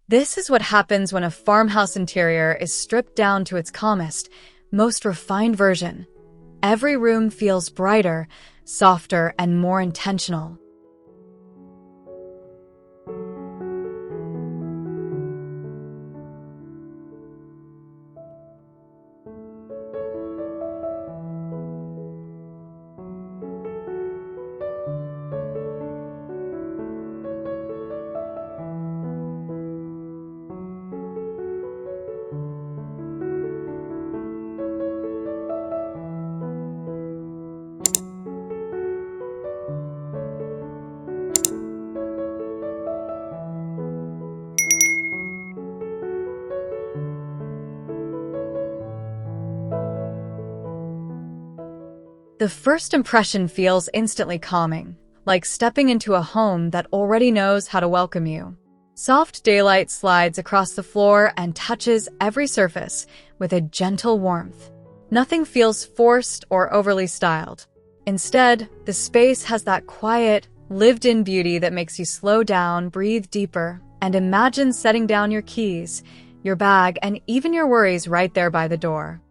This is what happens when a farmhouse interior is stripped down to its calmest, most refined version. Every room feels brighter, softer, and more intentional. The first impression feels instantly calming, like stepping into a home that already knows how to welcome you. Soft daylight slides across the floor and touches every surface with a gentle warmth. Nothing feels forced or overly styled. Instead, the space has that quiet, lived-in beauty that makes you slow down, breathe deeper, and imagine setting down your keys, your bag, and even your worries right there by the door.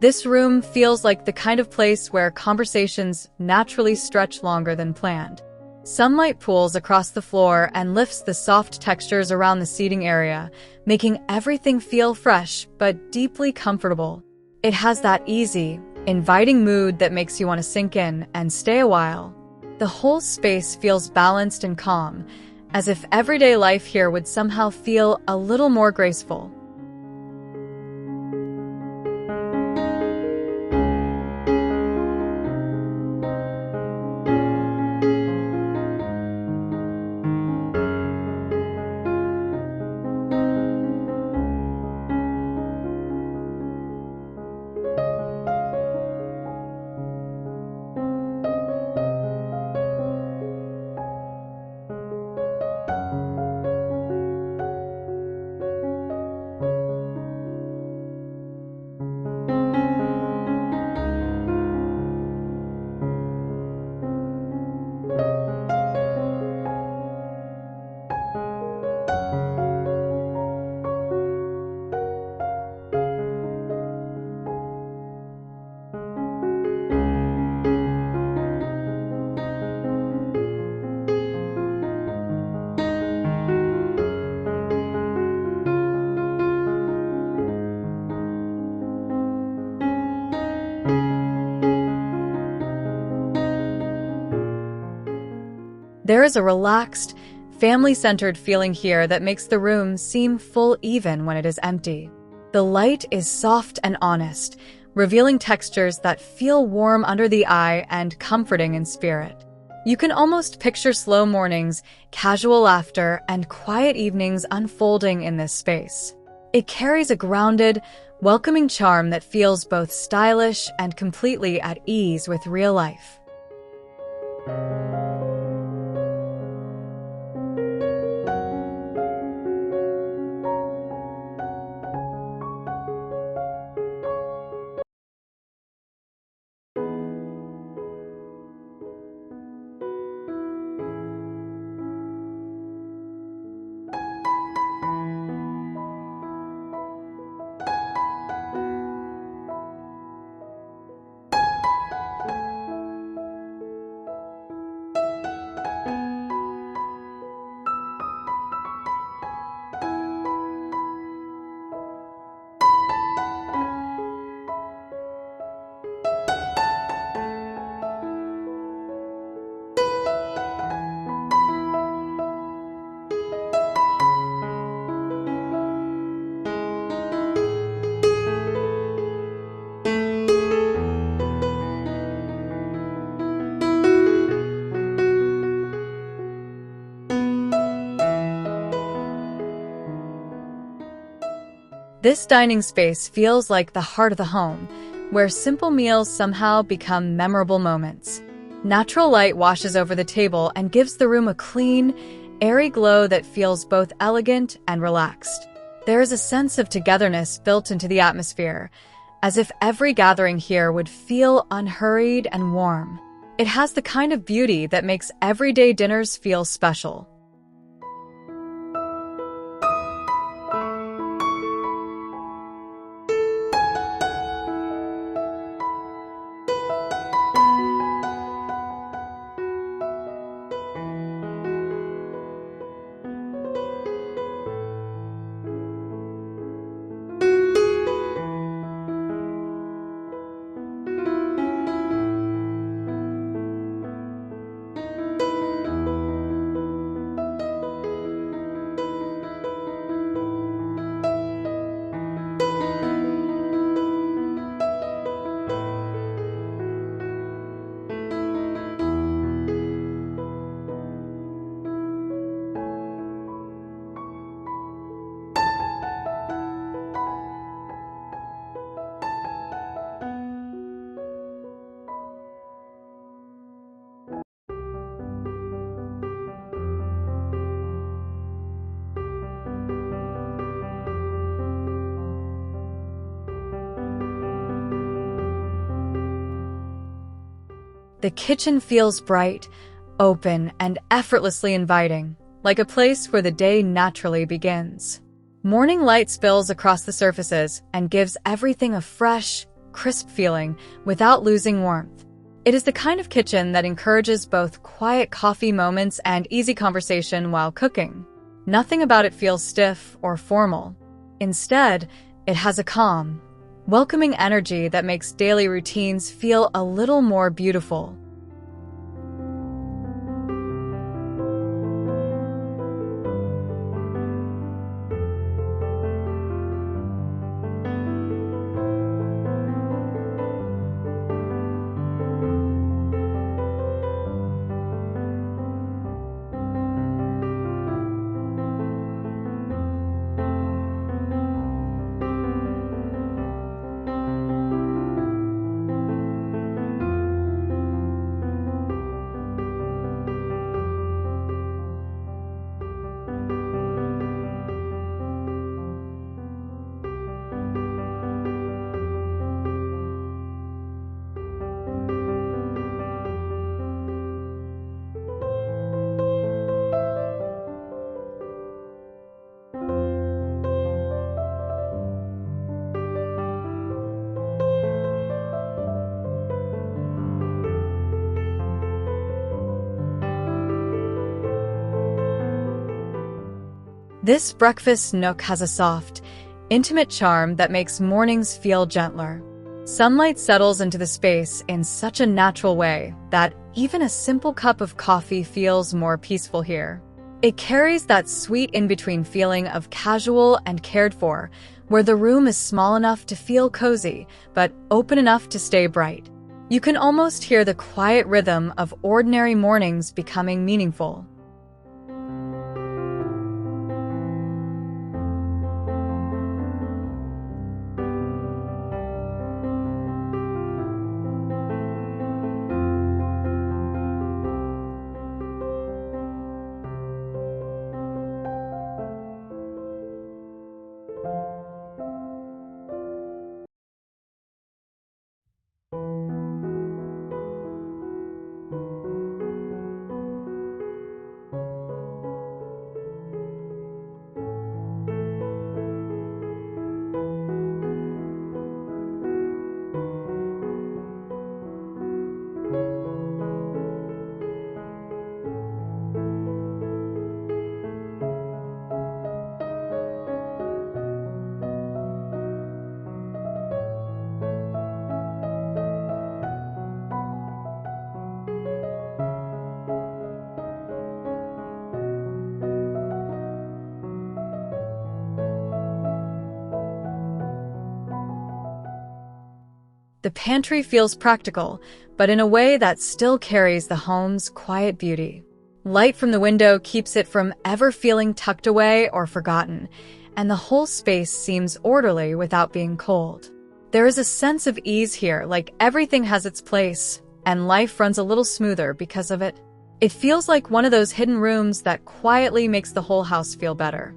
This room feels like the kind of place where conversations naturally stretch longer than planned. Sunlight pools across the floor and lifts the soft textures around the seating area, making everything feel fresh but deeply comfortable. It has that easy, inviting mood that makes you want to sink in and stay a while. The whole space feels balanced and calm, as if everyday life here would somehow feel a little more graceful. There is a relaxed, family-centered feeling here that makes the room seem full even when it is empty. The light is soft and honest, revealing textures that feel warm under the eye and comforting in spirit. You can almost picture slow mornings, casual laughter, and quiet evenings unfolding in this space. It carries a grounded, welcoming charm that feels both stylish and completely at ease with real life. This dining space feels like the heart of the home, where simple meals somehow become memorable moments. Natural light washes over the table and gives the room a clean, airy glow that feels both elegant and relaxed. There is a sense of togetherness built into the atmosphere, as if every gathering here would feel unhurried and warm. It has the kind of beauty that makes everyday dinners feel special. The kitchen feels bright, open, and effortlessly inviting, like a place where the day naturally begins. Morning light spills across the surfaces and gives everything a fresh, crisp feeling without losing warmth. It is the kind of kitchen that encourages both quiet coffee moments and easy conversation while cooking. Nothing about it feels stiff or formal. Instead, it has a calm, welcoming energy that makes daily routines feel a little more beautiful. This breakfast nook has a soft, intimate charm that makes mornings feel gentler. Sunlight settles into the space in such a natural way that even a simple cup of coffee feels more peaceful here. It carries that sweet in-between feeling of casual and cared for, where the room is small enough to feel cozy, but open enough to stay bright. You can almost hear the quiet rhythm of ordinary mornings becoming meaningful. The pantry feels practical, but in a way that still carries the home's quiet beauty. Light from the window keeps it from ever feeling tucked away or forgotten, and the whole space seems orderly without being cold. There is a sense of ease here, like everything has its place, and life runs a little smoother because of it. It feels like one of those hidden rooms that quietly makes the whole house feel better.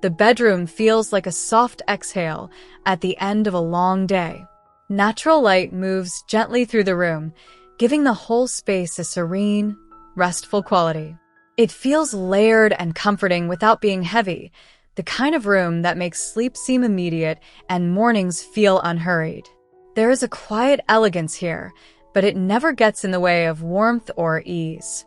The bedroom feels like a soft exhale at the end of a long day. Natural light moves gently through the room, giving the whole space a serene, restful quality. It feels layered and comforting without being heavy, the kind of room that makes sleep seem immediate and mornings feel unhurried. There is a quiet elegance here, but it never gets in the way of warmth or ease.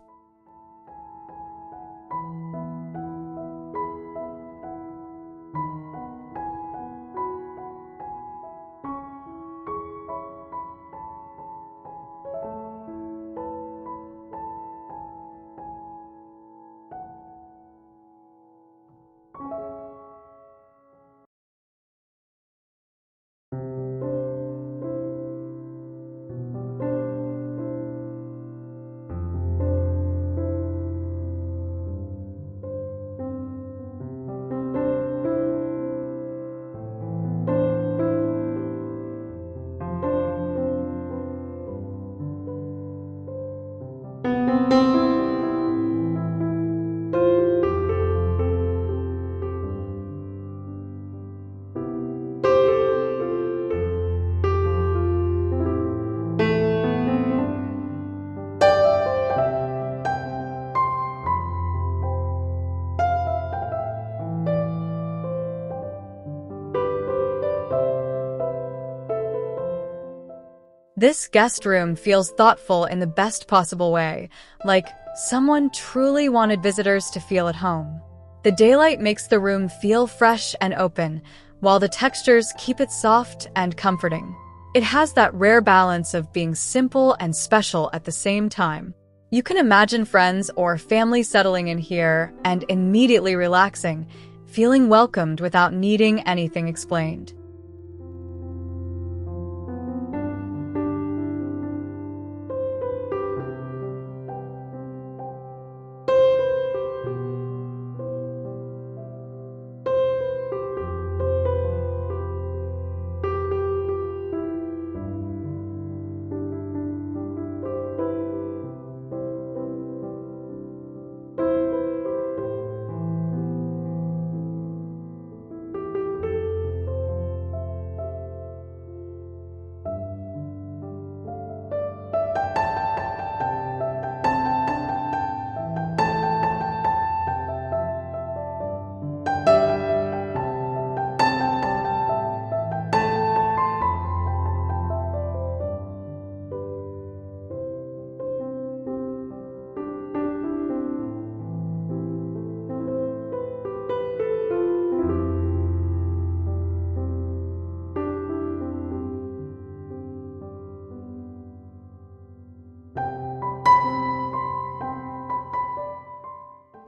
This guest room feels thoughtful in the best possible way, like someone truly wanted visitors to feel at home. The daylight makes the room feel fresh and open, while the textures keep it soft and comforting. It has that rare balance of being simple and special at the same time. You can imagine friends or family settling in here and immediately relaxing, feeling welcomed without needing anything explained.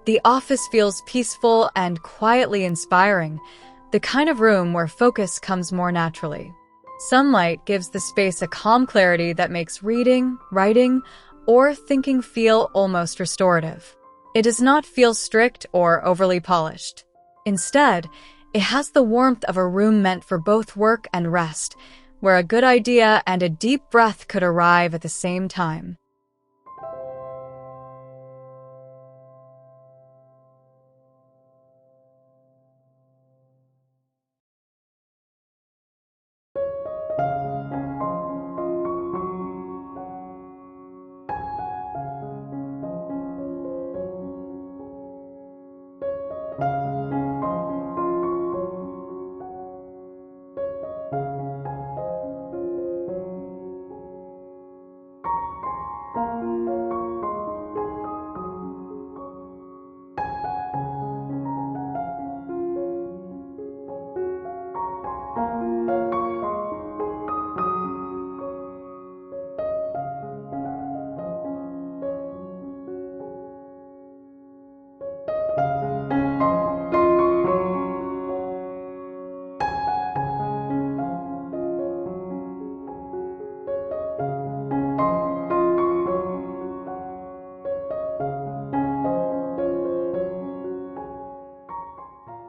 The office feels peaceful and quietly inspiring, the kind of room where focus comes more naturally. Sunlight gives the space a calm clarity that makes reading, writing, or thinking feel almost restorative. It does not feel strict or overly polished. Instead, it has the warmth of a room meant for both work and rest, where a good idea and a deep breath could arrive at the same time.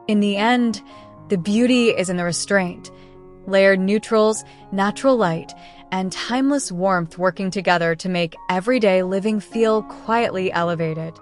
In the end, the beauty is in the restraint. Layered neutrals, natural light, and timeless warmth working together to make everyday living feel quietly elevated.